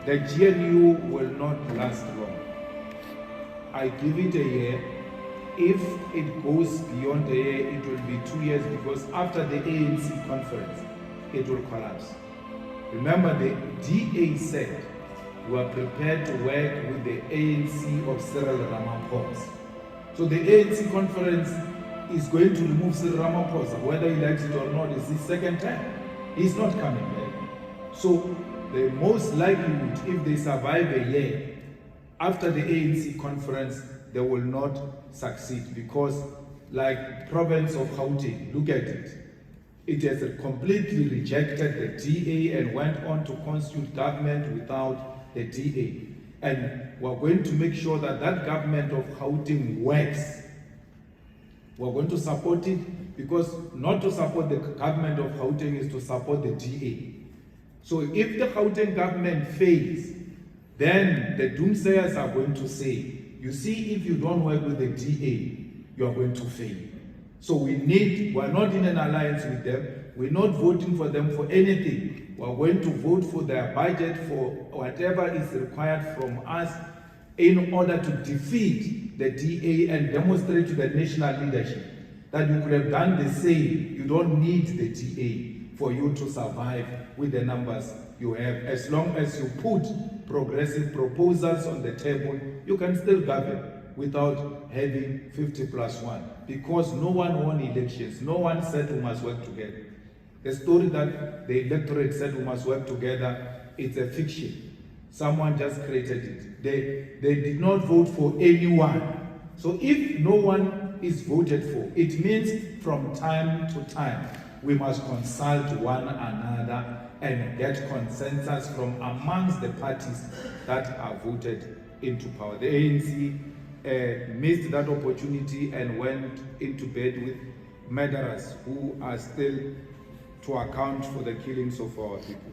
the GNU will not last long. I give it a year. If it goes beyond a year, it will be 2 years, because after the ANC conference, it will collapse. Remember, the DA said we are prepared to work with the ANC of Cyril Ramaphosa. So the ANC conference is going to remove Cyril Ramaphosa, whether he likes it or not. It's his second time. He's not coming back. So the most likelihood, if they survive a year, after the ANC conference, they will not succeed, because like province of Gauteng, look at it. It has completely rejected the DA and went on to constitute government without the DA. And we're going to make sure that that government of Gauteng works. We're going to support it, because not to support the government of Gauteng is to support the DA. So if the Gauteng government fails, then the doomsayers are going to say, you see, if you don't work with the DA, you are going to fail. So we're not in an alliance with them. We're not voting for them for anything. We're going to vote for their budget, for whatever is required from us, in order to defeat the DA and demonstrate to the national leadership that you could have done the same. You don't need the DA for you to survive with the numbers you have. As long as you put progressive proposals on the table, you can still govern without having 50+1, because no one won elections. No one said we must work together. The story that the electorate said we must work together, it's a fiction. Someone just created it. They did not vote for anyone. So if no one is voted for, it means from time to time we must consult one another and get consensus from amongst the parties that are voted into power. The ANC missed that opportunity and went into bed with murderers who are still to account for the killings of our people.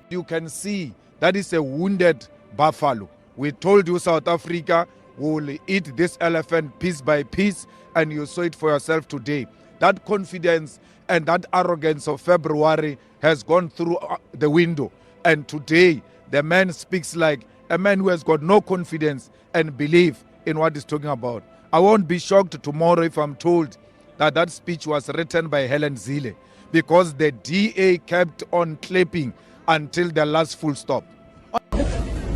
You can see that is a wounded buffalo. We told you South Africa will eat this elephant piece by piece, and you saw it for yourself today. That confidence and that arrogance of February has gone through the window. And today, the man speaks like a man who has got no confidence and belief in what he's talking about. I won't be shocked tomorrow if I'm told that that speech was written by Helen Zille, because the DA kept on clapping until the last full stop.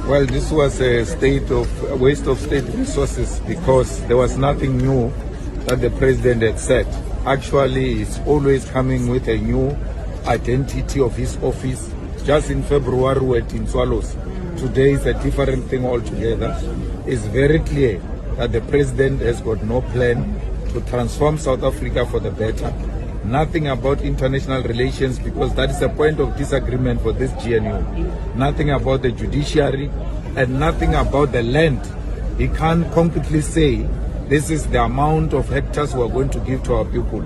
Well, this was a waste of state resources, because there was nothing new that the president had said. Actually, he's always coming with a new identity of his office. Just in February, we were in Swallows. Today is a different thing altogether. It's very clear that the president has got no plan to transform South Africa for the better. Nothing about international relations, because that is a point of disagreement for this GNU. Nothing about the judiciary, and nothing about the land. He can't concretely say this is the amount of hectares we are going to give to our people.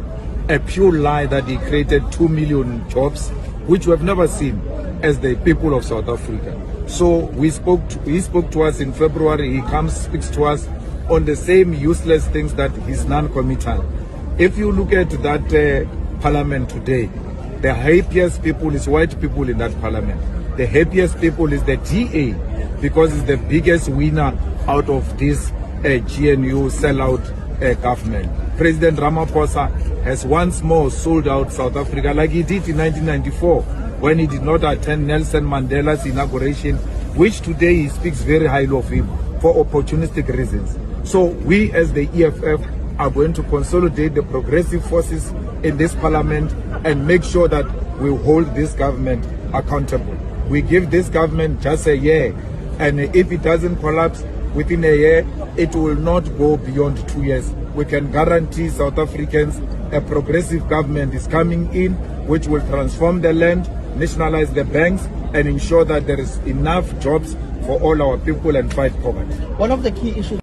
A pure lie that he created 2 million jobs, which we have never seen as the people of South Africa. So he spoke to us in February. He speaks to us on the same useless things that he's non-committal. If you look at that parliament today, the happiest people is white people in that parliament. The happiest people is the DA, because it's the biggest winner out of this GNU sellout government. President Ramaphosa has once more sold out South Africa, like he did in 1994 when he did not attend Nelson Mandela's inauguration, which today he speaks very highly of him for opportunistic reasons. So we as the EFF are going to consolidate the progressive forces in this parliament and make sure that we hold this government accountable. We give this government just a year, and if it doesn't collapse within a year, it will not go beyond 2 years. We can guarantee South Africans a progressive government is coming in, which will transform the land, nationalize the banks, and ensure that there is enough jobs for all our people and fight poverty. One of the key issues